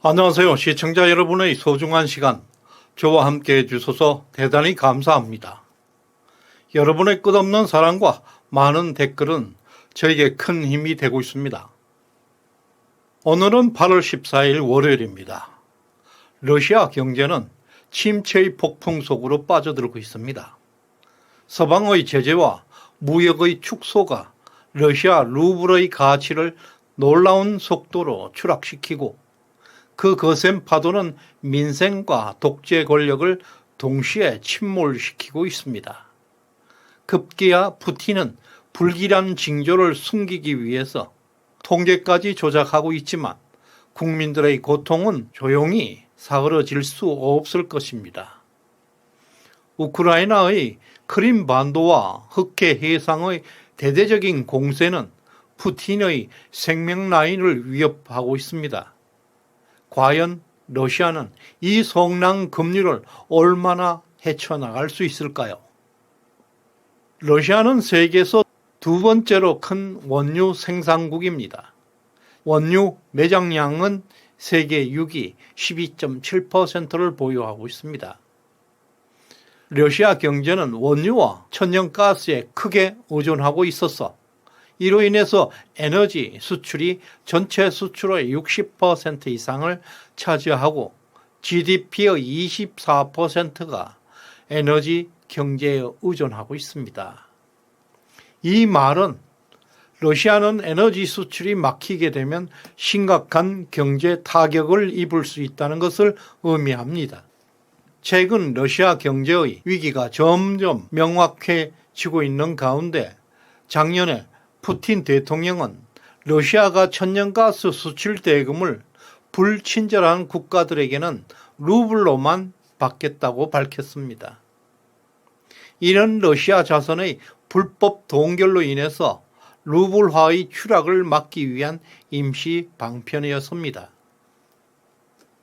안녕하세요. 시청자 여러분의 소중한 시간 저와 함께 해주셔서 대단히 감사합니다. 여러분의 끝없는 사랑과 많은 댓글은 저에게 큰 힘이 되고 있습니다. 오늘은 8월 14일 월요일입니다. 러시아 경제는 침체의 폭풍 속으로 빠져들고 있습니다. 서방의 제재와 무역의 축소가 러시아 루블의 가치를 놀라운 속도로 추락시키고 그 거센 파도는 민생과 독재 권력을 동시에 침몰시키고 있습니다. 급기야 푸틴은 불길한 징조를 숨기기 위해서 통계까지 조작하고 있지만 국민들의 고통은 조용히 사그러질 수 없을 것입니다. 우크라이나의 크림반도와 흑해 해상의 대대적인 공세는 푸틴의 생명 라인을 위협하고 있습니다. 과연 러시아는 이 성난 급류를 얼마나 헤쳐나갈 수 있을까요? 러시아는 세계에서 두 번째로 큰 원유 생산국입니다. 원유 매장량은 세계 6위 12.7%를 보유하고 있습니다. 러시아 경제는 원유와 천연가스에 크게 의존하고 있어서 이로 인해서 에너지 수출이 전체 수출의 60% 이상을 차지하고 GDP의 24%가 에너지 경제에 의존하고 있습니다. 이 말은 러시아는 에너지 수출이 막히게 되면 심각한 경제 타격을 입을 수 있다는 것을 의미합니다. 최근 러시아 경제의 위기가 점점 명확해지고 있는 가운데 작년에 푸틴 대통령은 러시아가 천연가스 수출 대금을 불친절한 국가들에게는 루블로만 받겠다고 밝혔습니다. 이런 러시아 자선의 불법 동결로 인해서 루블화의 추락을 막기 위한 임시 방편이었습니다.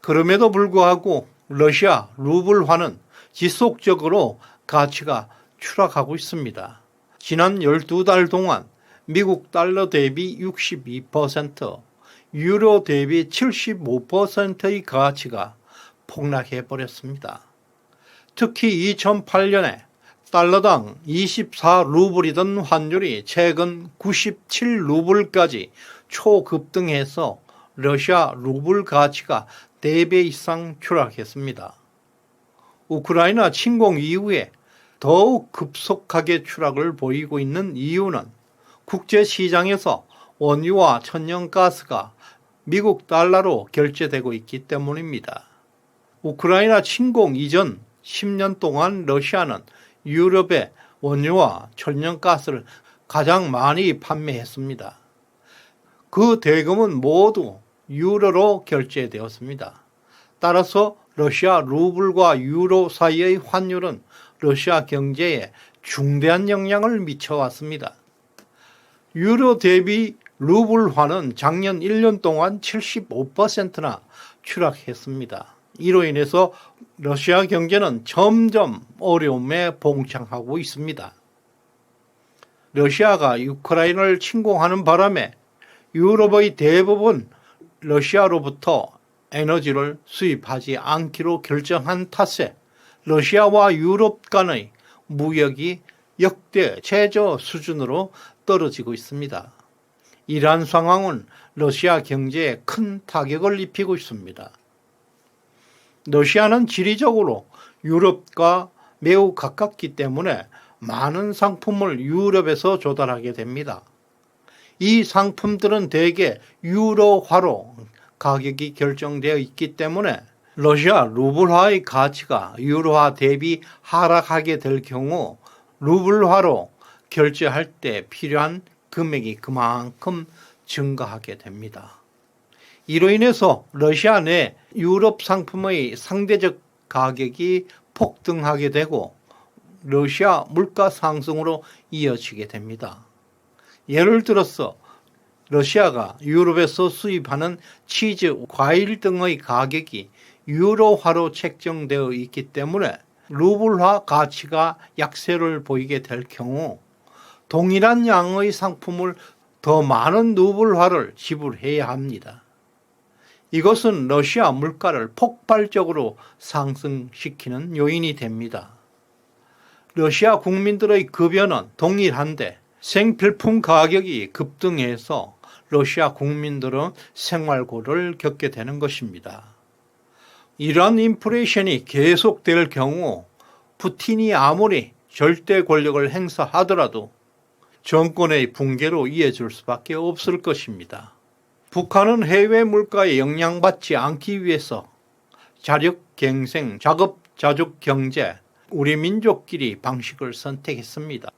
그럼에도 불구하고 러시아 루블화는 지속적으로 가치가 추락하고 있습니다. 지난 12달 동안 미국 달러 대비 62%, 유로 대비 75%의 가치가 폭락해버렸습니다. 특히 2008년에 달러당 24루블이던 환율이 최근 97루블까지 초급등해서 러시아 루블 가치가 4배 이상 추락했습니다. 우크라이나 침공 이후에 더욱 급속하게 추락을 보이고 있는 이유는 국제시장에서 원유와 천연가스가 미국 달러로 결제되고 있기 때문입니다. 우크라이나 침공 이전 10년 동안 러시아는 유럽에 원유와 천연가스를 가장 많이 판매했습니다. 그 대금은 모두 유로로 결제되었습니다. 따라서 러시아 루블과 유로 사이의 환율은 러시아 경제에 중대한 영향을 미쳐왔습니다. 유로 대비 루블화는 작년 1년 동안 75%나 추락했습니다. 이로 인해서 러시아 경제는 점점 어려움에 봉착하고 있습니다. 러시아가 우크라이나를 침공하는 바람에 유럽의 대부분 러시아로부터 에너지를 수입하지 않기로 결정한 탓에 러시아와 유럽 간의 무역이 역대 최저 수준으로 떨어지고 있습니다. 이러한 상황은 러시아 경제에 큰 타격을 입히고 있습니다. 러시아는 지리적으로 유럽과 매우 가깝기 때문에 많은 상품을 유럽에서 조달하게 됩니다. 이 상품들은 대개 유로화로 가격이 결정되어 있기 때문에 러시아 루블화의 가치가 유로화 대비 하락하게 될 경우 루블화로 결제할 때 필요한 금액이 그만큼 증가하게 됩니다. 이로 인해서 러시아 내 유럽 상품의 상대적 가격이 폭등하게 되고 러시아 물가 상승으로 이어지게 됩니다. 예를 들어서 러시아가 유럽에서 수입하는 치즈, 과일 등의 가격이 유로화로 책정되어 있기 때문에 루블화 가치가 약세를 보이게 될 경우 동일한 양의 상품을 더 많은 루블화를 지불해야 합니다. 이것은 러시아 물가를 폭발적으로 상승시키는 요인이 됩니다. 러시아 국민들의 급여는 동일한데 생필품 가격이 급등해서 러시아 국민들은 생활고를 겪게 되는 것입니다. 이러한 인플레이션이 계속될 경우 푸틴이 아무리 절대 권력을 행사하더라도 정권의 붕괴로 이어질 수밖에 없을 것입니다. 북한은 해외 물가에 영향받지 않기 위해서 자력갱생, 자급자족 경제, 우리 민족끼리 방식을 선택했습니다.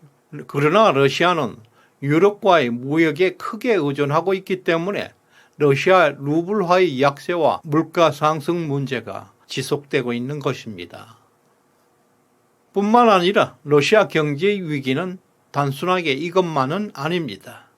그러나 러시아는 유럽과의 무역에 크게 의존하고 있기 때문에 러시아 루블화의 약세와 물가 상승 문제가 지속되고 있는 것입니다. 뿐만 아니라 러시아 경제의 위기는 단순하게 이것만은 아닙니다.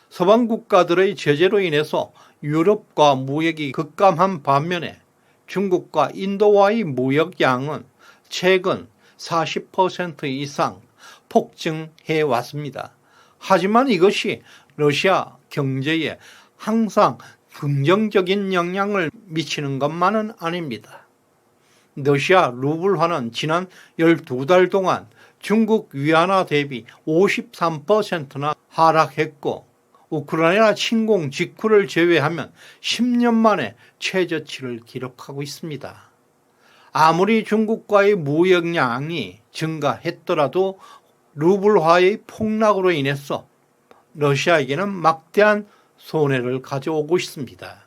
서방 국가들의 제재로 인해서 유럽과 무역이 급감한 반면에 중국과 인도와의 무역량은 최근 40% 이상 폭증해 왔습니다. 하지만 이것이 러시아 경제에 항상 긍정적인 영향을 미치는 것만은 아닙니다. 러시아 루블화는 지난 12달 동안 중국 위안화 대비 53%나 하락했고 우크라이나 침공 직후를 제외하면 10년 만에 최저치를 기록하고 있습니다. 아무리 중국과의 무역량이 증가했더라도 루블화의 폭락으로 인해서 러시아에게는 막대한 손해를 가져오고 있습니다.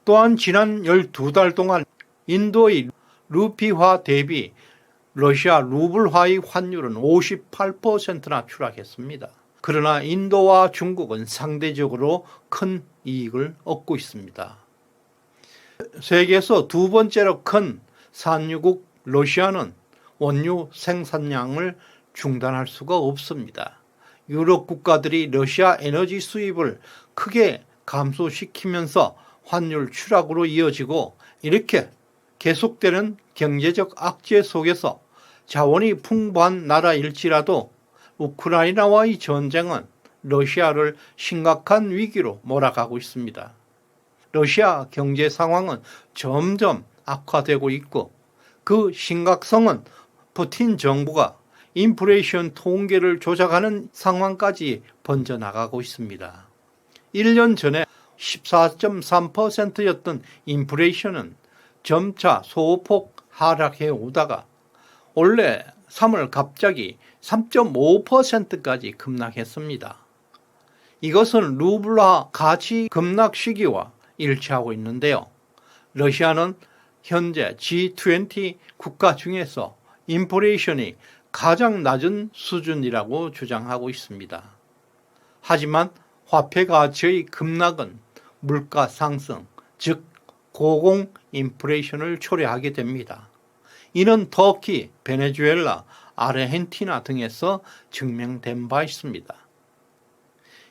또한 지난 12달 동안 인도의 루피화 대비 러시아 루블화의 환율은 58%나 추락했습니다. 그러나 인도와 중국은 상대적으로 큰 이익을 얻고 있습니다. 세계에서 두 번째로 큰 산유국 러시아는 원유 생산량을 중단할 수가 없습니다. 유럽 국가들이 러시아 에너지 수입을 크게 감소시키면서 환율 추락으로 이어지고 이렇게 계속되는 경제적 악재 속에서 자원이 풍부한 나라일지라도 우크라이나와의 전쟁은 러시아를 심각한 위기로 몰아가고 있습니다. 러시아 경제 상황은 점점 악화되고 있고 그 심각성은 푸틴 정부가 인플레이션 통계를 조작하는 상황까지 번져나가고 있습니다. 1년 전에 14.3%였던 인플레이션은 점차 소폭 하락해 오다가 올해 3월 갑자기 3.5%까지 급락했습니다. 이것은 루블화 가치 급락 시기와 일치하고 있는데요. 러시아는 현재 G20 국가 중에서 인플레이션이 가장 낮은 수준이라고 주장하고 있습니다. 하지만 화폐 가치의 급락은 물가 상승, 즉 고공 인플레이션을 초래하게 됩니다. 이는 터키, 베네수엘라, 아르헨티나 등에서 증명된 바 있습니다.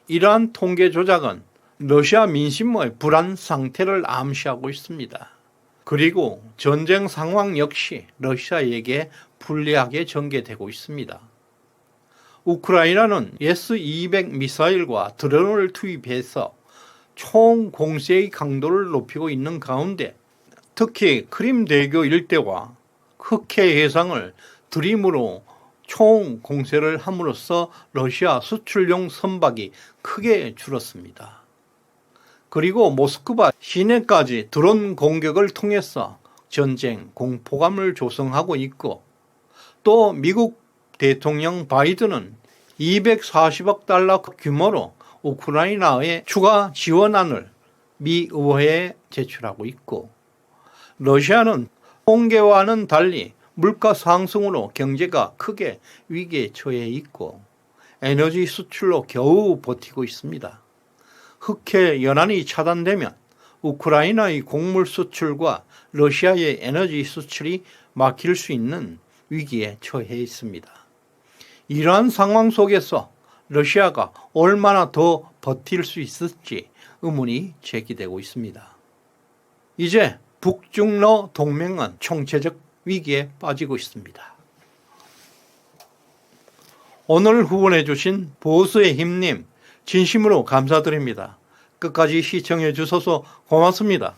이러한 통계 조작은 러시아 민심의 불안 상태를 암시하고 있습니다. 그리고 전쟁 상황 역시 러시아에게 불리하게 전개되고 있습니다. 우크라이나는 S-200 미사일과 드론을 투입해서 총 공세의 강도를 높이고 있는 가운데 특히 크림대교 일대와 흑해 해상을 드림으로 총 공세를 함으로써 러시아 수출용 선박이 크게 줄었습니다. 그리고 모스크바 시내까지 드론 공격을 통해서 전쟁 공포감을 조성하고 있고 또 미국 대통령 바이든은 240억 달러 규모로 우크라이나에 추가 지원안을 미 의회에 제출하고 있고 러시아는 통계와는 달리 물가 상승으로 경제가 크게 위기에 처해 있고 에너지 수출로 겨우 버티고 있습니다. 흑해 연안이 차단되면 우크라이나의 곡물 수출과 러시아의 에너지 수출이 막힐 수 있는 위기에 처해 있습니다. 이러한 상황 속에서 러시아가 얼마나 더 버틸 수 있을지 의문이 제기되고 있습니다. 이제 북중러 동맹은 총체적 위기에 빠지고 있습니다. 오늘 후원해 주신 보수의 힘님 진심으로 감사드립니다. 끝까지 시청해 주셔서 고맙습니다.